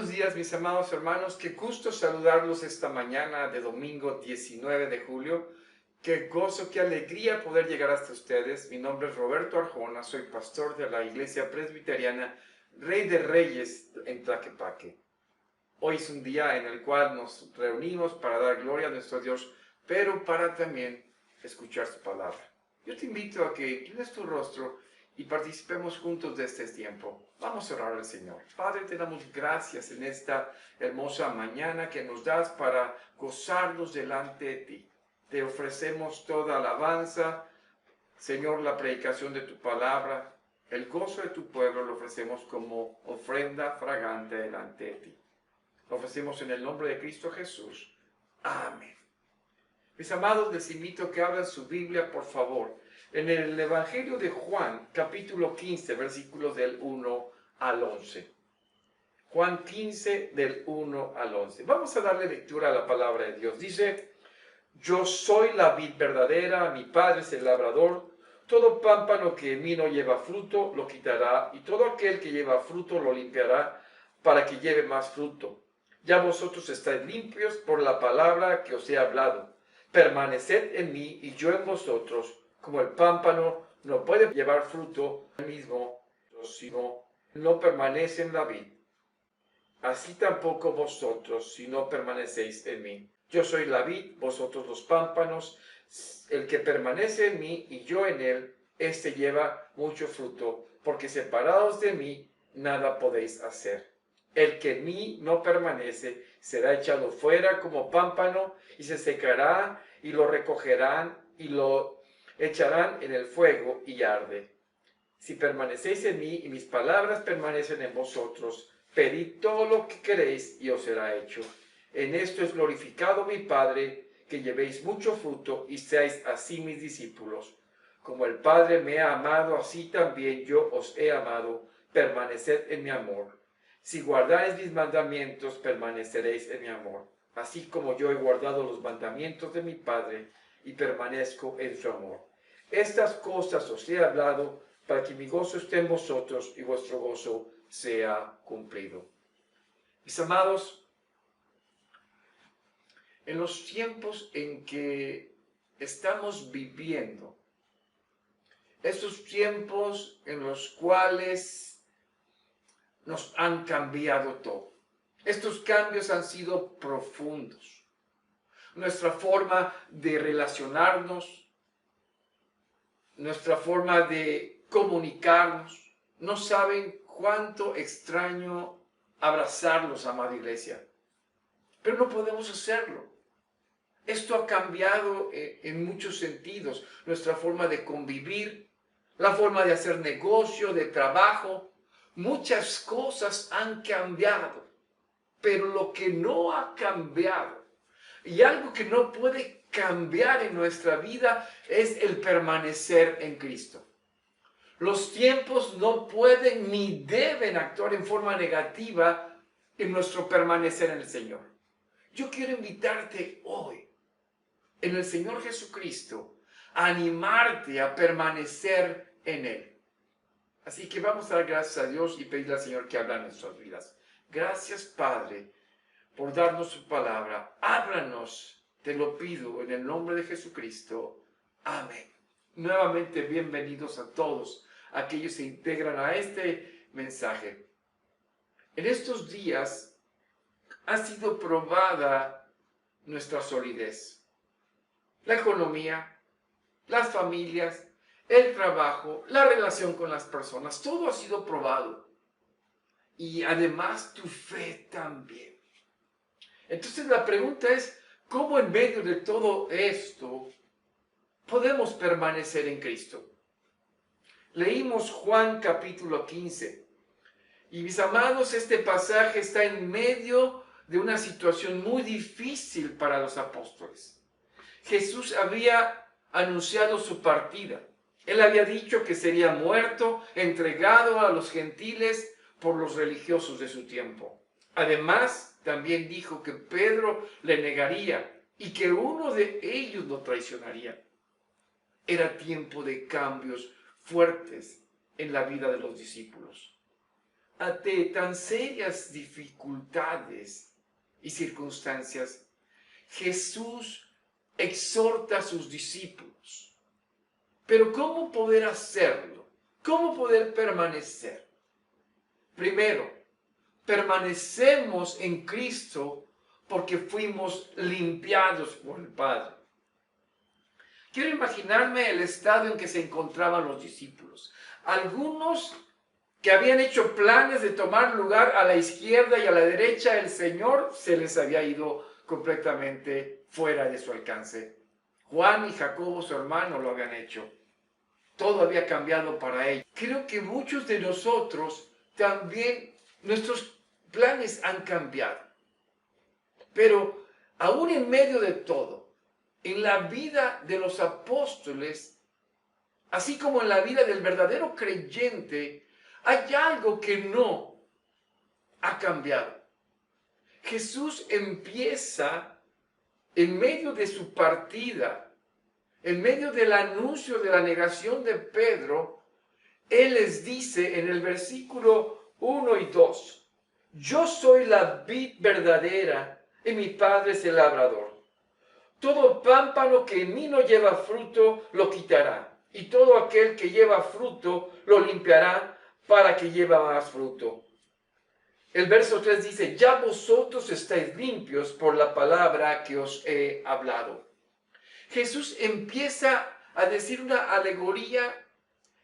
Buenos días, mis amados hermanos. Qué gusto saludarlos esta mañana de domingo 19 de julio. Qué gozo, qué alegría poder llegar hasta ustedes. Mi nombre es Roberto Arjona, soy pastor de la Iglesia Presbiteriana Rey de Reyes en Tlaquepaque. Hoy es un día en el cual nos reunimos para dar gloria a nuestro Dios, pero para también escuchar su palabra. Yo te invito a que inclines tu rostro y participemos juntos de este tiempo. Vamos a orar al Señor. Padre, te damos gracias en esta hermosa mañana que nos das para gozarnos delante de ti. Te ofrecemos toda alabanza, Señor, la predicación de tu palabra, el gozo de tu pueblo lo ofrecemos como ofrenda fragante delante de ti. Lo ofrecemos en el nombre de Cristo Jesús. Amén. Mis amados, les invito a que abran su Biblia, por favor, en el Evangelio de Juan, capítulo 15, versículos del 1 al 11. Juan 15, del 1 al 11. Vamos a darle lectura a la palabra de Dios. Dice: yo soy la vid verdadera, mi Padre es el labrador. Todo pámpano que en mí no lleva fruto, lo quitará, y todo aquel que lleva fruto lo limpiará, para que lleve más fruto. Ya vosotros estáis limpios por la palabra que os he hablado. Permaneced en mí y yo en vosotros, como el pámpano no puede llevar fruto él mismo, si no permanece en la vid. Así tampoco vosotros, si no permanecéis en mí. Yo soy la vid, vosotros los pámpanos. El que permanece en mí y yo en él, éste lleva mucho fruto, porque separados de mí, nada podéis hacer. El que en mí no permanece será echado fuera como pámpano y se secará, y lo recogerán y lo echarán en el fuego y arde. Si permanecéis en mí y mis palabras permanecen en vosotros, pedid todo lo que queréis y os será hecho. En esto es glorificado mi Padre, que llevéis mucho fruto y seáis así mis discípulos. Como el Padre me ha amado, así también yo os he amado. Permaneced en mi amor. Si guardáis mis mandamientos, permaneceréis en mi amor, así como yo he guardado los mandamientos de mi Padre y permanezco en su amor. Estas cosas os he hablado para que mi gozo esté en vosotros y vuestro gozo sea cumplido. Mis amados, en los tiempos en que estamos viviendo, estos tiempos en los cuales nos han cambiado todo. Estos cambios han sido profundos. Nuestra forma de relacionarnos, nuestra forma de comunicarnos, no saben cuánto extraño abrazarlos, amada iglesia. Pero no podemos hacerlo. Esto ha cambiado en muchos sentidos. Nuestra forma de convivir, la forma de hacer negocio, de trabajo. Muchas cosas han cambiado, pero lo que no ha cambiado y algo que no puede cambiar en nuestra vida es el permanecer en Cristo. Los tiempos no pueden ni deben actuar en forma negativa en nuestro permanecer en el Señor. Yo quiero invitarte hoy, en el Señor Jesucristo, a animarte a permanecer en Él. Así que vamos a dar gracias a Dios y pedirle al Señor que habla en nuestras vidas. Gracias, Padre, por darnos su palabra. Háblanos, te lo pido, en el nombre de Jesucristo. Amén. Nuevamente, bienvenidos a todos aquellos que se integran a este mensaje. En estos días ha sido probada nuestra solidez. La economía, las familias, el trabajo, la relación con las personas, todo ha sido probado. Y además tu fe también. Entonces la pregunta es, ¿cómo en medio de todo esto podemos permanecer en Cristo? Leímos Juan capítulo 15. Y mis amados, este pasaje está en medio de una situación muy difícil para los apóstoles. Jesús había anunciado su partida. Él había dicho que sería muerto, entregado a los gentiles por los religiosos de su tiempo. Además, también dijo que Pedro le negaría y que uno de ellos lo traicionaría. Era tiempo de cambios fuertes en la vida de los discípulos. ante tan serias dificultades y circunstancias, Jesús exhorta a sus discípulos. Pero ¿cómo poder hacerlo? ¿Cómo poder permanecer? Primero, permanecemos en Cristo porque fuimos limpiados por el Padre. Quiero imaginarme el estado en que se encontraban los discípulos. Algunos que habían hecho planes de tomar lugar a la izquierda y a la derecha, el Señor se les había ido completamente fuera de su alcance. Juan y Jacobo, su hermano, lo habían hecho. Todo había cambiado para ellos. Creo que muchos de nosotros también, nuestros planes han cambiado. Pero aún en medio de todo, en la vida de los apóstoles, así como en la vida del verdadero creyente, hay algo que no ha cambiado. Jesús empieza en medio de su partida, en medio del anuncio de la negación de Pedro, Él les dice en el versículo 1 y 2, yo soy la vid verdadera y mi Padre es el labrador. Todo pámpano que en mí no lleva fruto lo quitará, y todo aquel que lleva fruto lo limpiará para que lleve más fruto. El verso 3 dice, ya vosotros estáis limpios por la palabra que os he hablado. Jesús empieza a decir una alegoría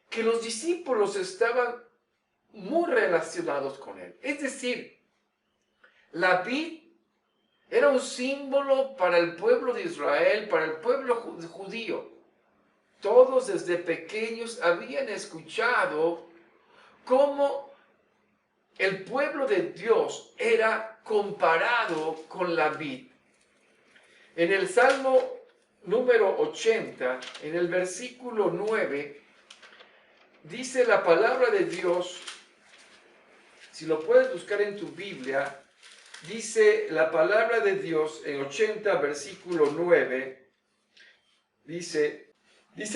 que los discípulos estaban muy relacionados con él. Es decir, la vid era un símbolo para el pueblo de Israel, para el pueblo judío. Todos desde pequeños habían escuchado cómo el pueblo de Dios era comparado con la vid. En el Salmo número 80, en el versículo 9, dice la palabra de Dios, si lo puedes buscar en tu Biblia, dice la palabra de Dios en 80, versículo 9, dice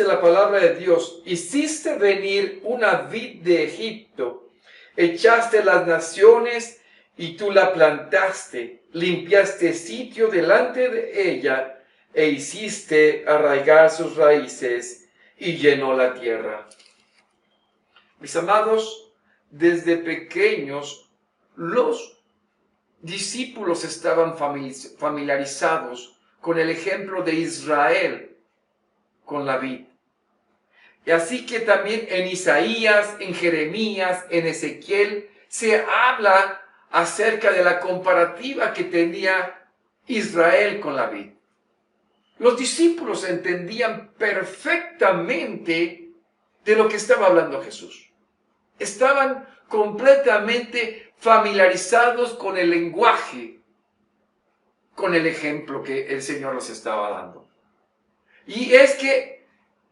la palabra de Dios, hiciste venir una vid de Egipto, echaste las naciones y tú la plantaste, limpiaste sitio delante de ella e hiciste arraigar sus raíces y llenó la tierra. Mis amados, desde pequeños los discípulos estaban familiarizados con el ejemplo de Israel con la vid. Y así que también en Isaías, en Jeremías, en Ezequiel, se habla acerca de la comparativa que tenía Israel con la vid. Los discípulos entendían perfectamente de lo que estaba hablando Jesús. Estaban completamente familiarizados con el lenguaje, con el ejemplo que el Señor les estaba dando. Y es que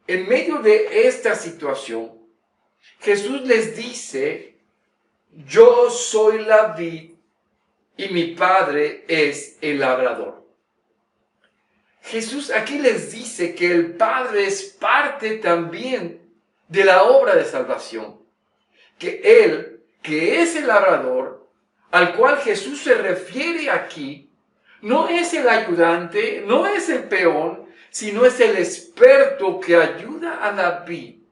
en medio de esta situación, Jesús les dice, yo soy la vid y mi Padre es el labrador. Jesús aquí les dice que el Padre es parte también de la obra de salvación. Que Él, que es el labrador, al cual Jesús se refiere aquí, no es el ayudante, no es el peón, sino es el experto que ayuda a la vid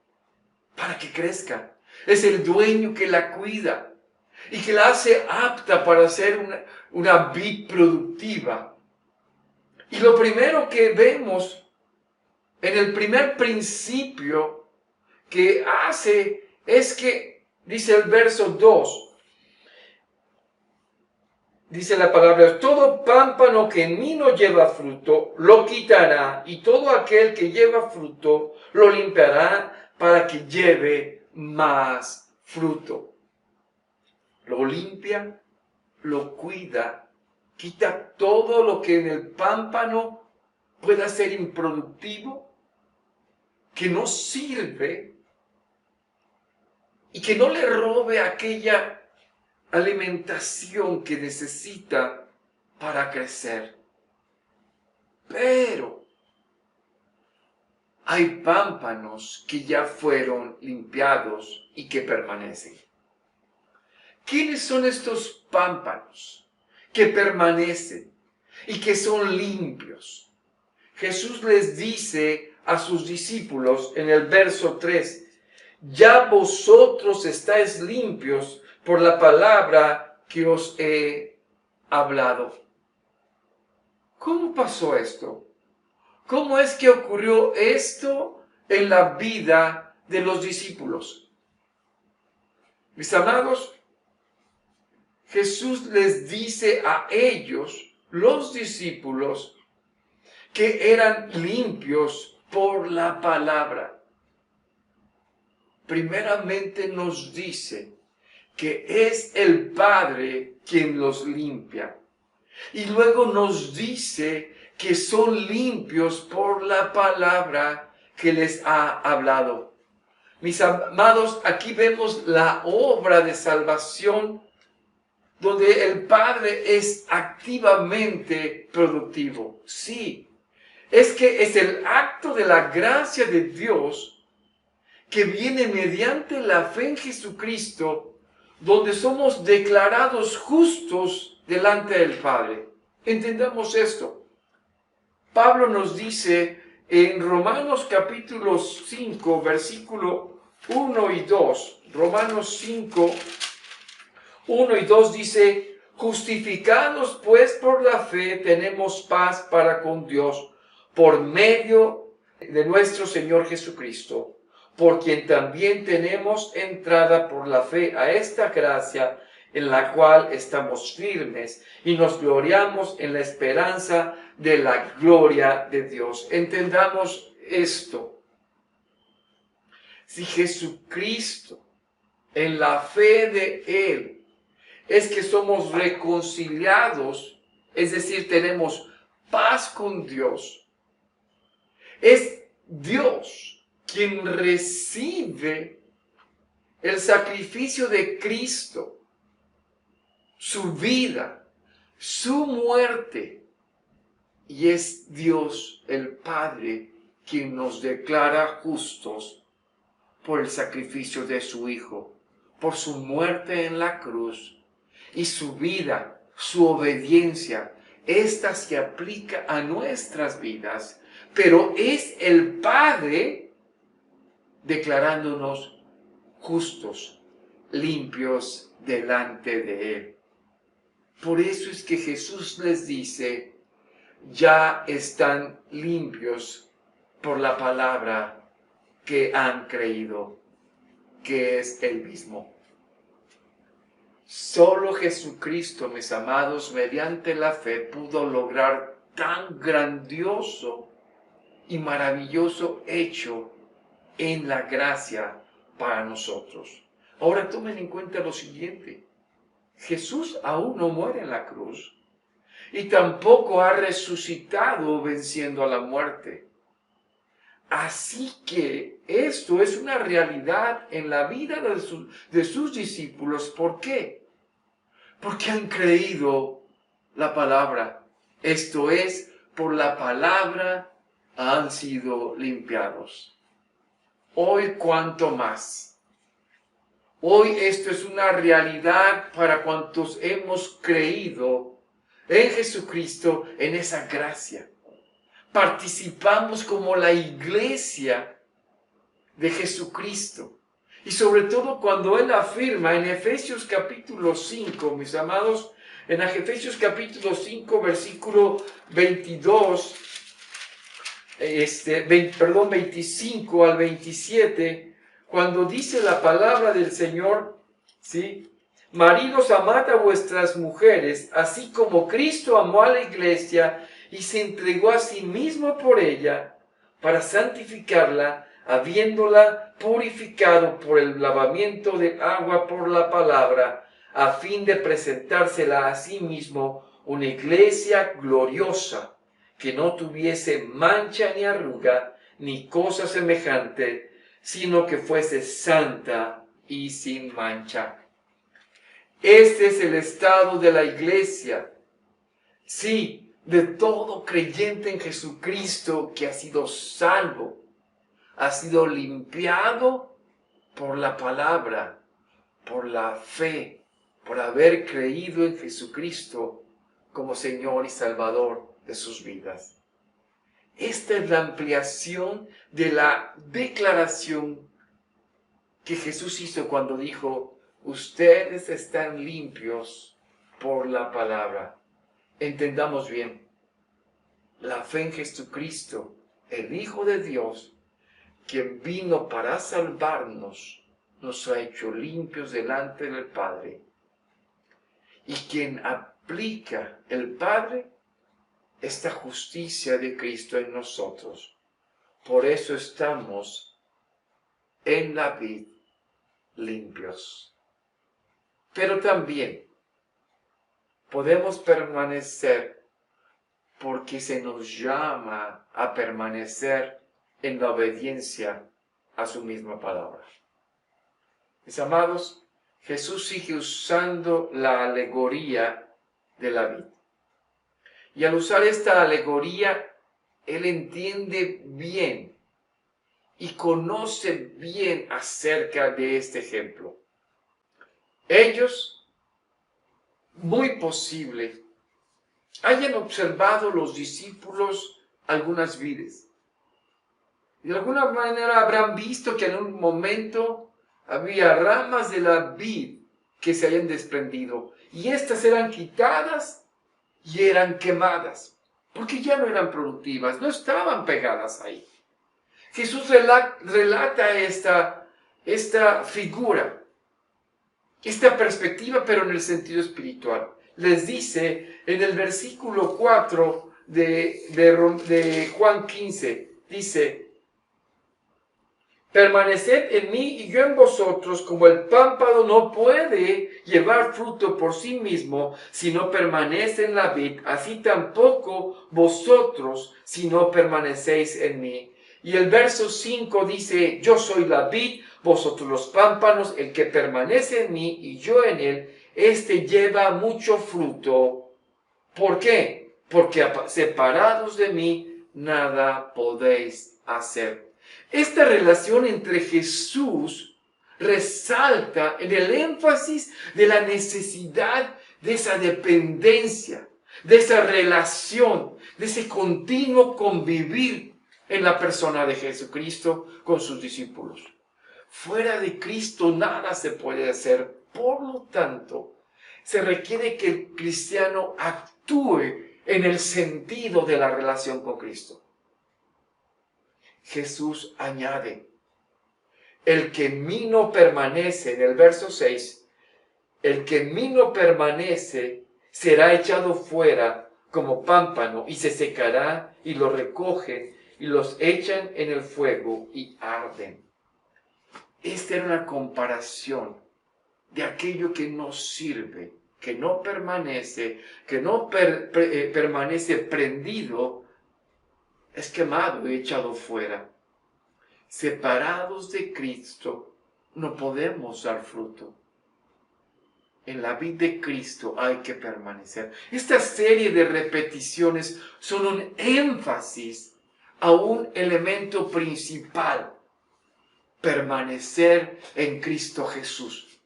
para que crezca. Es el dueño que la cuida y que la hace apta para ser una vid productiva. Y lo primero que vemos en el primer principio que hace es que dice el verso 2, dice la palabra, todo pámpano que en mí no lleva fruto, lo quitará, y todo aquel que lleva fruto, lo limpiará para que lleve más fruto. Lo limpia, lo cuida, quita todo lo que en el pámpano pueda ser improductivo, que no sirve, y que no le robe aquella alimentación que necesita para crecer. Pero hay pámpanos que ya fueron limpiados y que permanecen. ¿Quiénes son estos pámpanos que permanecen y que son limpios? Jesús les dice a sus discípulos en el verso 3, ya vosotros estáis limpios por la palabra que os he hablado. ¿Cómo pasó esto? ¿Cómo es que ocurrió esto en la vida de los discípulos? Mis amados, Jesús les dice a ellos, los discípulos, que eran limpios por la palabra. Primeramente nos dice que es el Padre quien los limpia. Y luego nos dice que son limpios por la palabra que les ha hablado. Mis amados, aquí vemos la obra de salvación donde el Padre es activamente productivo. Sí, es que es el acto de la gracia de Dios que viene mediante la fe en Jesucristo, donde somos declarados justos delante del Padre. Entendamos esto. Pablo nos dice en Romanos capítulo 5, versículo 1 y 2, Romanos 5, 1 y 2 dice, justificados pues por la fe tenemos paz para con Dios por medio de nuestro Señor Jesucristo, por quien también tenemos entrada por la fe a esta gracia en la cual estamos firmes y nos gloriamos en la esperanza de la gloria de Dios. Entendamos esto. Si Jesucristo, en la fe de Él, es que somos reconciliados, es decir, tenemos paz con Dios, es Dios quien recibe el sacrificio de Cristo, su vida, su muerte, y es Dios el Padre quien nos declara justos por el sacrificio de su Hijo, por su muerte en la cruz y su vida, su obediencia. Esta se aplica a nuestras vidas, pero es el Padre declarándonos justos, limpios delante de Él. Por eso es que Jesús les dice, ya están limpios por la palabra que han creído, que es el mismo. Solo Jesucristo, mis amados, mediante la fe pudo lograr tan grandioso y maravilloso hecho en la gracia para nosotros. Ahora tomen en cuenta lo siguiente. Jesús aún no muere en la cruz y tampoco ha resucitado venciendo a la muerte. Así que esto es una realidad en la vida de sus discípulos. ¿Por qué? Porque han creído la palabra. Esto es, por la palabra han sido limpiados. Hoy cuanto más. Hoy esto es una realidad para cuantos hemos creído en Jesucristo, en esa gracia. Participamos como la iglesia de Jesucristo. Y sobre todo cuando Él afirma en Efesios capítulo 5, mis amados, en Efesios capítulo 5, versículo 25 al 27, cuando dice la palabra del Señor, ¿sí? Maridos, amad a vuestras mujeres, así como Cristo amó a la iglesia y se entregó a sí mismo por ella, para santificarla, habiéndola purificado por el lavamiento de agua por la palabra, a fin de presentársela a sí mismo una iglesia gloriosa, que no tuviese mancha ni arruga, ni cosa semejante, sino que fuese santa y sin mancha. Este es el estado de la iglesia. Sí, de todo creyente en Jesucristo que ha sido salvo, ha sido limpiado por la palabra, por la fe, por haber creído en Jesucristo como Señor y Salvador de sus vidas. Esta es la ampliación de la declaración que Jesús hizo cuando dijo: ustedes están limpios por la palabra. Entendamos bien, la fe en Jesucristo, el Hijo de Dios, quien vino para salvarnos, nos ha hecho limpios delante del Padre. Y quien aplica el Padre, esta justicia de Cristo en nosotros. Por eso estamos en la vid limpios. Pero también podemos permanecer porque se nos llama a permanecer en la obediencia a su misma palabra. Mis amados, Jesús sigue usando la alegoría de la vid. Y al usar esta alegoría, Él entiende bien y conoce bien acerca de este ejemplo. Ellos, muy posible, hayan observado los discípulos algunas vides. De alguna manera habrán visto que en un momento había ramas de la vid que se habían desprendido y estas eran quitadas y eran quemadas, porque ya no eran productivas, no estaban pegadas ahí. Jesús relata esta figura, esta perspectiva, pero en el sentido espiritual. Les dice en el versículo 4 de Juan 15, dice: permaneced en mí y yo en vosotros, como el pámpano no puede llevar fruto por sí mismo si no permanece en la vid, así tampoco vosotros si no permanecéis en mí. Y el verso 5 dice: yo soy la vid, vosotros los pámpanos, el que permanece en mí y yo en él, este lleva mucho fruto. ¿Por qué? Porque separados de mí nada podéis hacer. Esta relación entre Jesús resalta en el énfasis de la necesidad de esa dependencia, de esa relación, de ese continuo convivir en la persona de Jesucristo con sus discípulos. Fuera de Cristo nada se puede hacer. Por lo tanto, se requiere que el cristiano actúe en el sentido de la relación con Cristo. Jesús añade: el que en mí no permanece, en el verso 6, el que en mí no permanece será echado fuera como pámpano y se secará, y lo recogen y los echan en el fuego y arden. Esta era una comparación de aquello que no sirve, que no permanece, que no permanece prendido, es quemado y echado fuera. Separados de Cristo, no podemos dar fruto. En la vid de Cristo hay que permanecer. Esta serie de repeticiones son un énfasis a un elemento principal: permanecer en Cristo Jesús.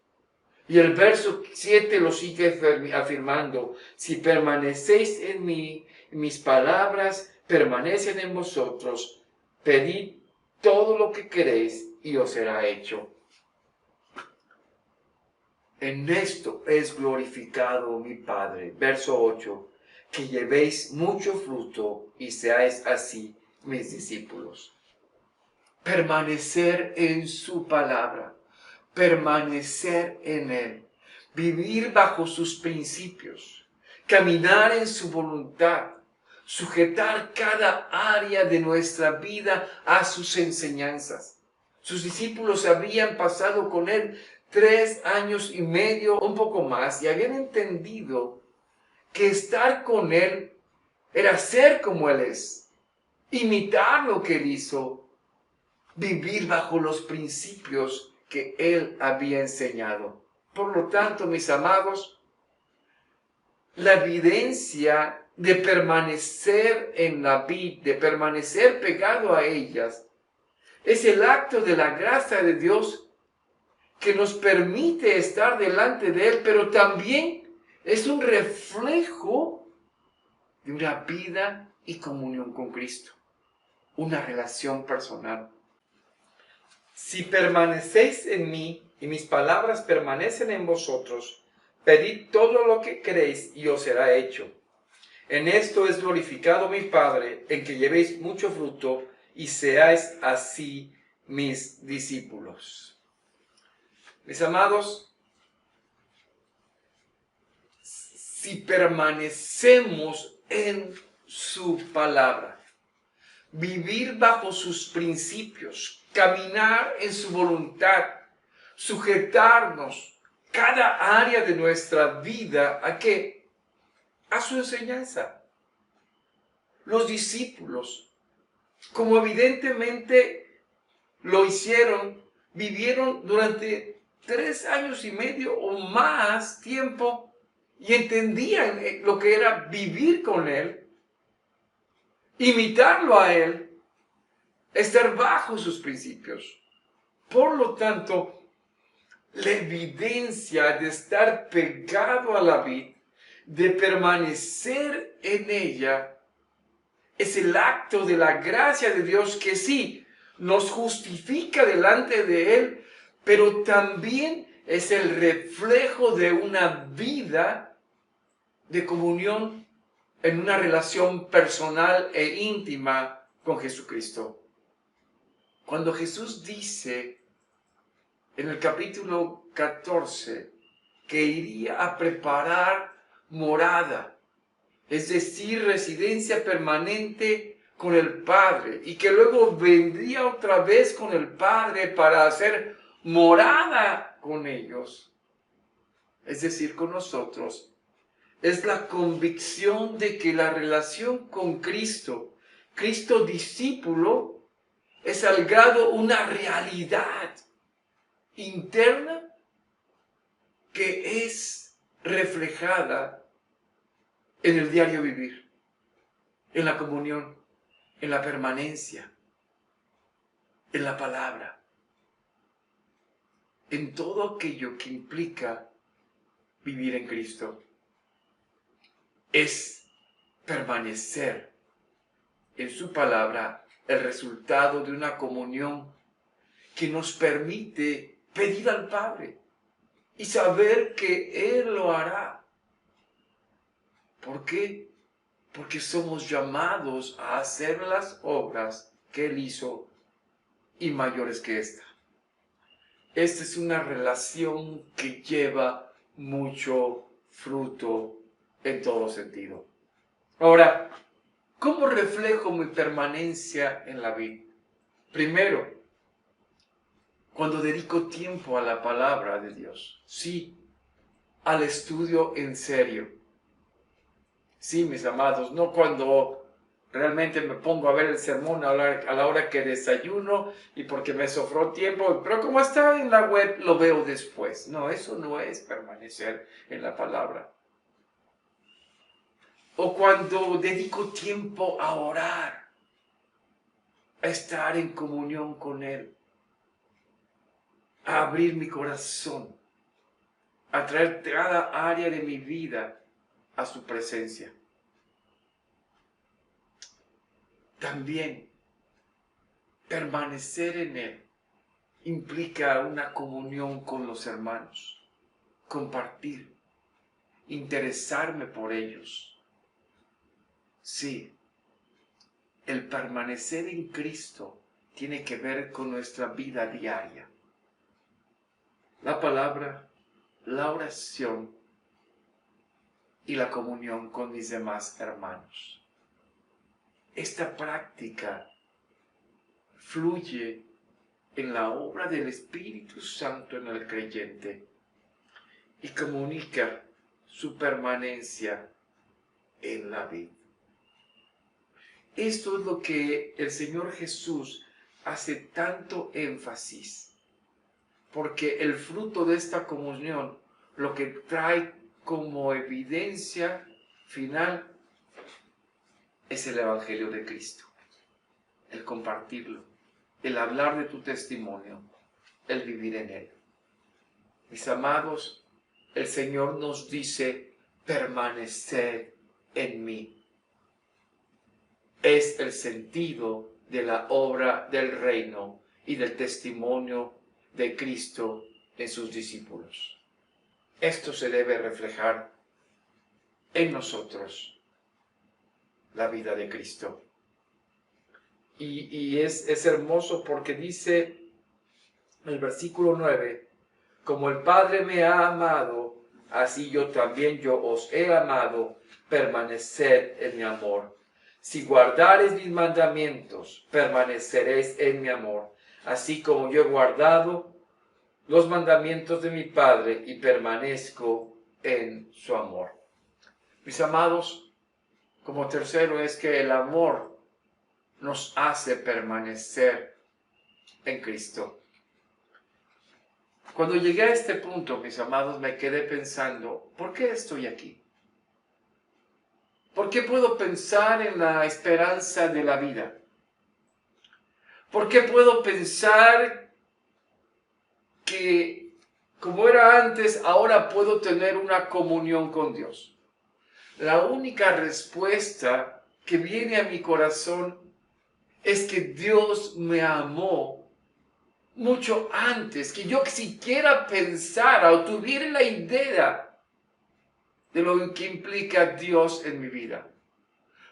Y el verso 7 lo sigue afirmando: si permanecéis en mí, mis palabras permanecen en vosotros, pedid todo lo que queréis y os será hecho. En esto es glorificado mi Padre, verso 8, que llevéis mucho fruto y seáis así mis discípulos. Permanecer en su palabra, permanecer en Él, vivir bajo sus principios, caminar en su voluntad, sujetar cada área de nuestra vida a sus enseñanzas. Sus discípulos habían pasado con Él 3 años y medio, un poco más, y habían entendido que estar con Él era ser como Él es, imitar lo que Él hizo, vivir bajo los principios que Él había enseñado. Por lo tanto, mis amados, la evidencia de permanecer en la vid, de permanecer pegado a ellas, es el acto de la gracia de Dios que nos permite estar delante de Él, pero también es un reflejo de una vida y comunión con Cristo, una relación personal. Si permanecéis en mí y mis palabras permanecen en vosotros, pedid todo lo que queréis y os será hecho. En esto es glorificado mi Padre, en que llevéis mucho fruto y seáis así mis discípulos. Mis amados, si permanecemos en su palabra, vivir bajo sus principios, caminar en su voluntad, sujetarnos cada área de nuestra vida ¿a qué? A su enseñanza. Los discípulos, como evidentemente lo hicieron, vivieron durante 3 años y medio o más tiempo y entendían lo que era vivir con Él, imitarlo a Él, estar bajo sus principios. Por lo tanto, la evidencia de estar pegado a la vid, de permanecer en ella, es el acto de la gracia de Dios que sí nos justifica delante de Él, pero también es el reflejo de una vida de comunión en una relación personal e íntima con Jesucristo. Cuando Jesús dice en el capítulo 14 que iría a preparar morada, es decir, residencia permanente con el Padre, y que luego vendría otra vez con el Padre para hacer morada con ellos, es decir, con nosotros, es la convicción de que la relación con Cristo, Cristo discípulo, es al grado una realidad interna que es reflejada en el diario vivir, en la comunión, en la permanencia, en la palabra, en todo aquello que implica vivir en Cristo. Es permanecer en su palabra el resultado de una comunión que nos permite pedir al Padre y saber que Él lo hará. ¿Por qué? Porque somos llamados a hacer las obras que Él hizo y mayores que esta. Esta es una relación que lleva mucho fruto en todo sentido. Ahora, ¿cómo reflejo mi permanencia en la vida? Primero, cuando dedico tiempo a la palabra de Dios. Sí, al estudio en serio. Sí, mis amados, no cuando realmente me pongo a ver el sermón a la hora que desayuno y porque me sobró tiempo, pero como está en la web, lo veo después. No, eso no es permanecer en la palabra. O cuando dedico tiempo a orar, a estar en comunión con Él, a abrir mi corazón, a traer cada área de mi vida a su presencia. También permanecer en Él implica una comunión con los hermanos, compartir, interesarme por ellos. Sí, el permanecer en Cristo tiene que ver con nuestra vida diaria. La palabra, la oración y la comunión con mis demás hermanos. Esta práctica fluye en la obra del Espíritu Santo en el creyente y comunica su permanencia en la vida. Esto es lo que el Señor Jesús hace tanto énfasis, porque el fruto de esta comunión, lo que trae como evidencia final, es el Evangelio de Cristo, el compartirlo, el hablar de tu testimonio, el vivir en él. Mis amados, el Señor nos dice, permaneced en mí. Es el sentido de la obra del reino y del testimonio de Cristo en sus discípulos. Esto se debe reflejar en nosotros, la vida de Cristo. Y es hermoso porque dice el versículo 9, como el Padre me ha amado, así yo os he amado, permaneced en mi amor. Si guardareis mis mandamientos, permaneceréis en mi amor, así como yo he guardado los mandamientos de mi Padre y permanezco en su amor. Mis amados, como tercero es que el amor nos hace permanecer en Cristo. Cuando llegué a este punto, mis amados, me quedé pensando, ¿por qué estoy aquí? ¿Por qué puedo pensar en la esperanza de la vida? ¿Por qué puedo pensar que, como era antes, ahora puedo tener una comunión con Dios? La única respuesta que viene a mi corazón es que Dios me amó mucho antes que yo siquiera pensara o tuviera la idea de lo que implica Dios en mi vida.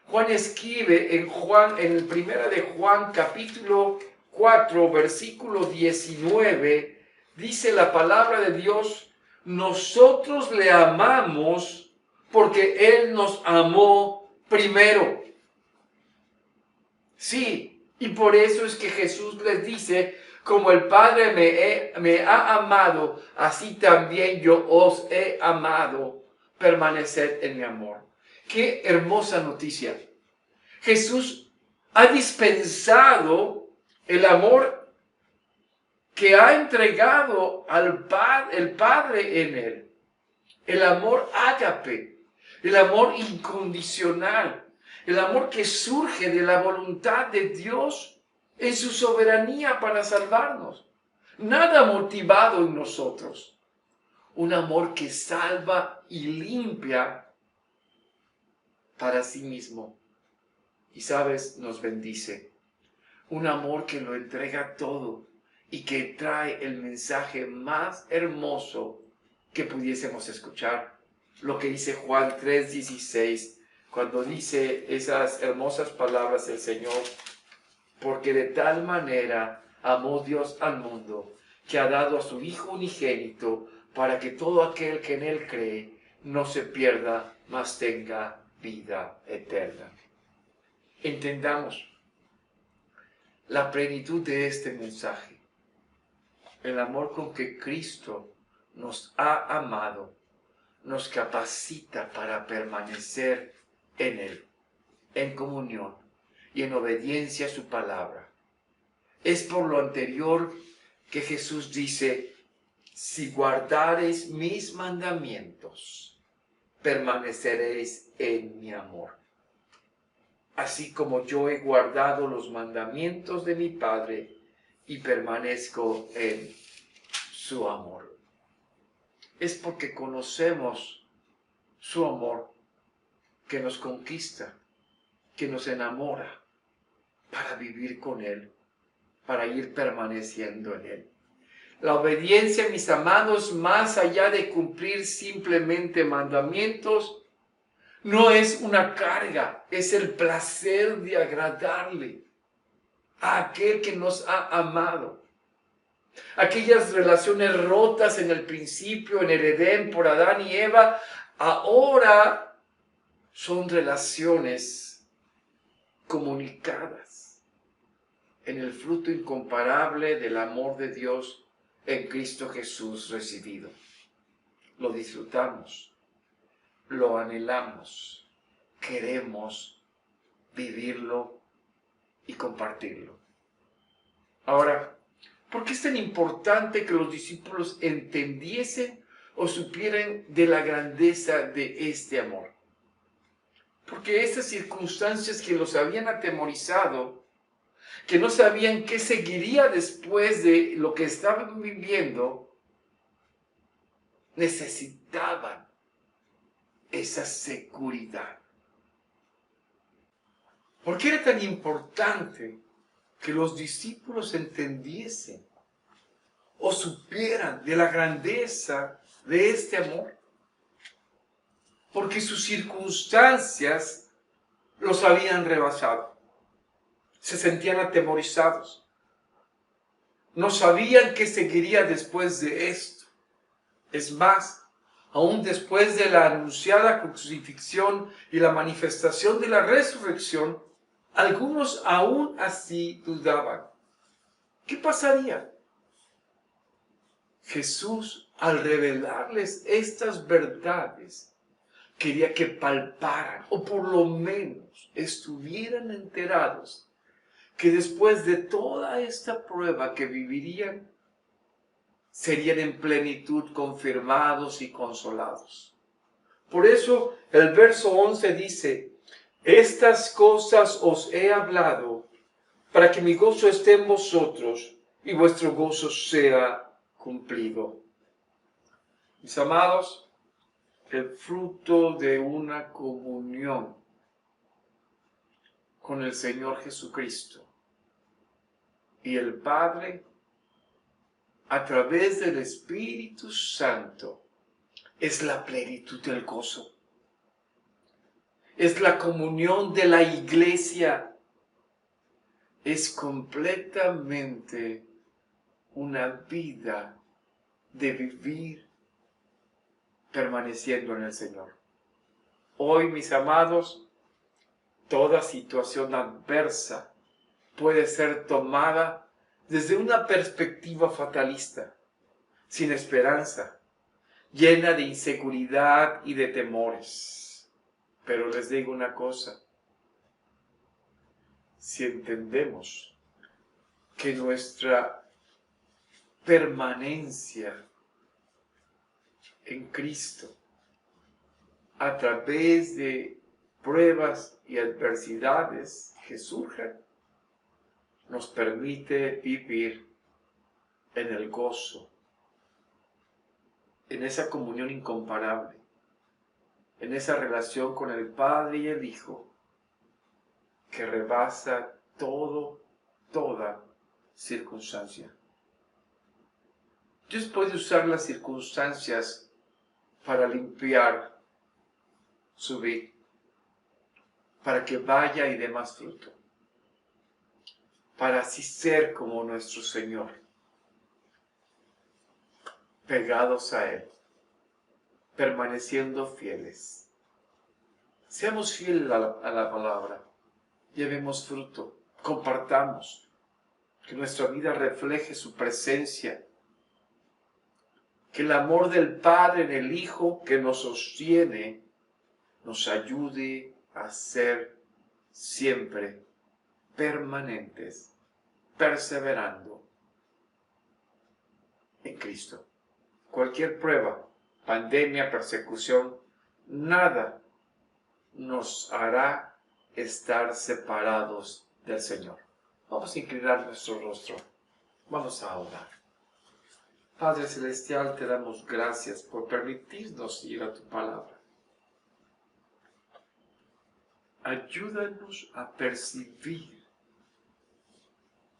Juan escribe en primera de Juan capítulo 4 versículo 19, dice la palabra de Dios, nosotros le amamos porque Él nos amó primero. Sí, y por eso es que Jesús les dice, como el Padre me ha amado, así también yo os he amado, permaneced en mi amor. Qué hermosa noticia. Jesús ha dispensado el amor que ha entregado el Padre en él. El amor ágape, el amor incondicional. El amor que surge de la voluntad de Dios en su soberanía para salvarnos. Nada motivado en nosotros. Un amor que salva y limpia para sí mismo. Y sabes, nos bendice. Un amor que lo entrega todo y que trae el mensaje más hermoso que pudiésemos escuchar. Lo que dice Juan 3:16. Cuando dice esas hermosas palabras el Señor, porque de tal manera amó Dios al mundo, que ha dado a su Hijo unigénito, para que todo aquel que en Él cree no se pierda, mas tenga vida eterna. Entendamos la plenitud de este mensaje, el amor con que Cristo nos ha amado, nos capacita para permanecer en Él, en comunión y en obediencia a su palabra. Es por lo anterior que Jesús dice, si guardareis mis mandamientos, permaneceréis en mi amor. Así como yo he guardado los mandamientos de mi Padre y permanezco en su amor. Es porque conocemos su amor que nos conquista, que nos enamora para vivir con Él, para ir permaneciendo en Él. La obediencia, mis amados, más allá de cumplir simplemente mandamientos, no es una carga, es el placer de agradarle a aquel que nos ha amado. Aquellas relaciones rotas en el principio, en el Edén, por Adán y Eva, ahora son relaciones comunicadas en el fruto incomparable del amor de Dios en Cristo Jesús recibido. Lo disfrutamos, lo anhelamos, queremos vivirlo y compartirlo. Ahora, ¿por qué es tan importante que los discípulos entendiesen o supieran de la grandeza de este amor? Porque estas circunstancias que los habían atemorizado, que no sabían qué seguiría después de lo que estaban viviendo, necesitaban esa seguridad. ¿Por qué era tan importante que los discípulos entendiesen o supieran de la grandeza de este amor? Porque sus circunstancias los habían rebasado. Se sentían atemorizados. No sabían qué seguiría después de esto. Es más, aún después de la anunciada crucifixión y la manifestación de la resurrección, algunos aún así dudaban. ¿Qué pasaría? Jesús, al revelarles estas verdades, quería que palparan, o por lo menos estuvieran enterados, que después de toda esta prueba que vivirían, serían en plenitud confirmados y consolados. Por eso el verso 11 dice: estas cosas os he hablado, para que mi gozo esté en vosotros y vuestro gozo sea cumplido. Mis amados, el fruto de una comunión con el Señor Jesucristo y el Padre, a través del Espíritu Santo, es la plenitud del gozo. Es la comunión de la iglesia. Es completamente una vida de vivir permaneciendo en el Señor. Hoy, mis amados, toda situación adversa puede ser tomada desde una perspectiva fatalista, sin esperanza, llena de inseguridad y de temores. Pero les digo una cosa: si entendemos que nuestra permanencia en Cristo, a través de pruebas y adversidades que surjan, nos permite vivir en el gozo, en esa comunión incomparable, en esa relación con el Padre y el Hijo, que rebasa toda circunstancia. Dios puede usar las circunstancias para limpiar su vida, para que vaya y dé más fruto, para así ser como nuestro Señor, pegados a Él, permaneciendo fieles. Seamos fieles a la palabra, llevemos fruto, compartamos, que nuestra vida refleje su presencia, que el amor del Padre en el Hijo que nos sostiene nos ayude a ser siempre permanentes, perseverando en Cristo. Cualquier prueba, pandemia, persecución, nada nos hará estar separados del Señor. Vamos a inclinar nuestro rostro. Vamos a orar. Padre Celestial, te damos gracias por permitirnos ir a tu palabra. Ayúdanos a percibir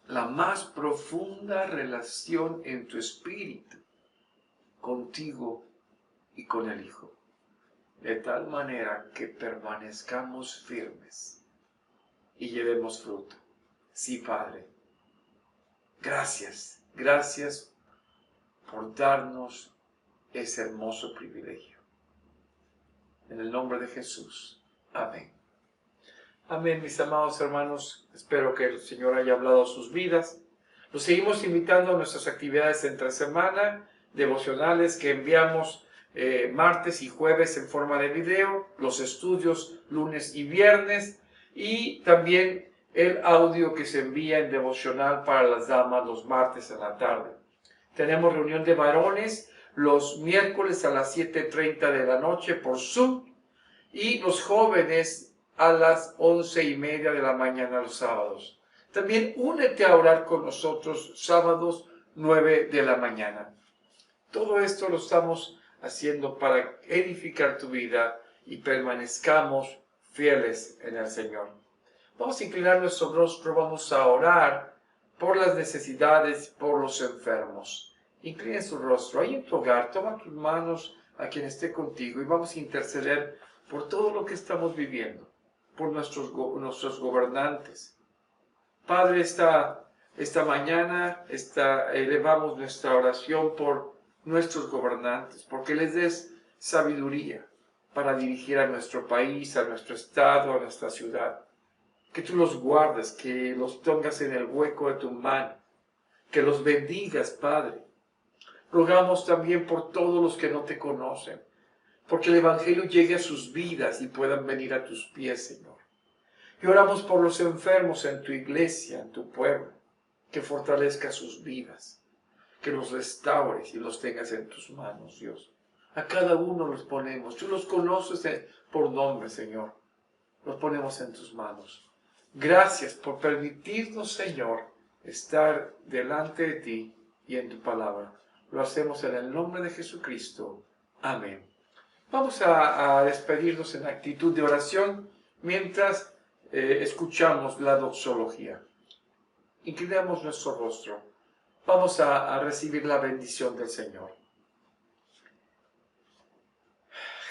la más profunda relación en tu espíritu contigo y con el Hijo, de tal manera que permanezcamos firmes y llevemos fruto. Sí, Padre, gracias por darnos ese hermoso privilegio. En el nombre de Jesús. Amén. Amén, mis amados hermanos. Espero que el Señor haya hablado a sus vidas. Los seguimos invitando a nuestras actividades entre semana, devocionales que enviamos martes y jueves en forma de video, los estudios lunes y viernes, y también el audio que se envía en devocional para las damas los martes en la tarde. Tenemos reunión de varones los miércoles a las 7:30 de la noche por Zoom, y los jóvenes a las 11:30 de la mañana los sábados. También únete a orar con nosotros sábados 9 de la mañana. Todo esto lo estamos haciendo para edificar tu vida y permanezcamos fieles en el Señor. Vamos a inclinar nuestro rostro, vamos a orar por las necesidades, por los enfermos. Inclina su rostro ahí en tu hogar, toma tus manos a quien esté contigo y vamos a interceder por todo lo que estamos viviendo, por nuestros gobernantes. Padre, esta mañana elevamos nuestra oración por nuestros gobernantes, porque les des sabiduría para dirigir a nuestro país, a nuestro estado, a nuestra ciudad. Que tú los guardes, que los pongas en el hueco de tu mano, que los bendigas, Padre. Rogamos también por todos los que no te conocen, porque el Evangelio llegue a sus vidas y puedan venir a tus pies, Señor. Y oramos por los enfermos en tu iglesia, en tu pueblo, que fortalezca sus vidas, que los restaures y los tengas en tus manos, Dios. A cada uno los ponemos, tú los conoces por nombre, Señor. Los ponemos en tus manos. Gracias por permitirnos, Señor, estar delante de ti y en tu palabra. Lo hacemos en el nombre de Jesucristo. Amén. Vamos a despedirnos en actitud de oración mientras escuchamos la doxología. Inclinamos nuestro rostro. Vamos a recibir la bendición del Señor.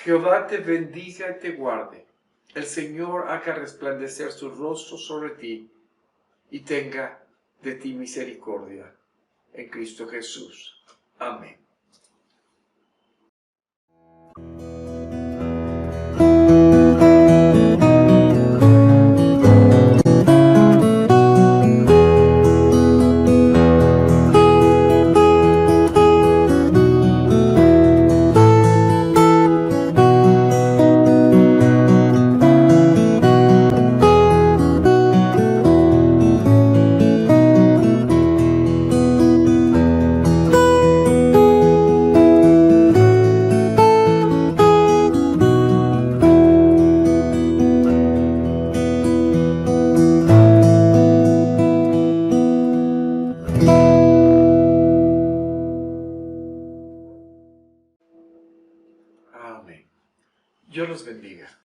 Jehová te bendiga y te guarde. El Señor haga resplandecer su rostro sobre ti y tenga de ti misericordia. En Cristo Jesús. Amén. Amén. Dios los bendiga.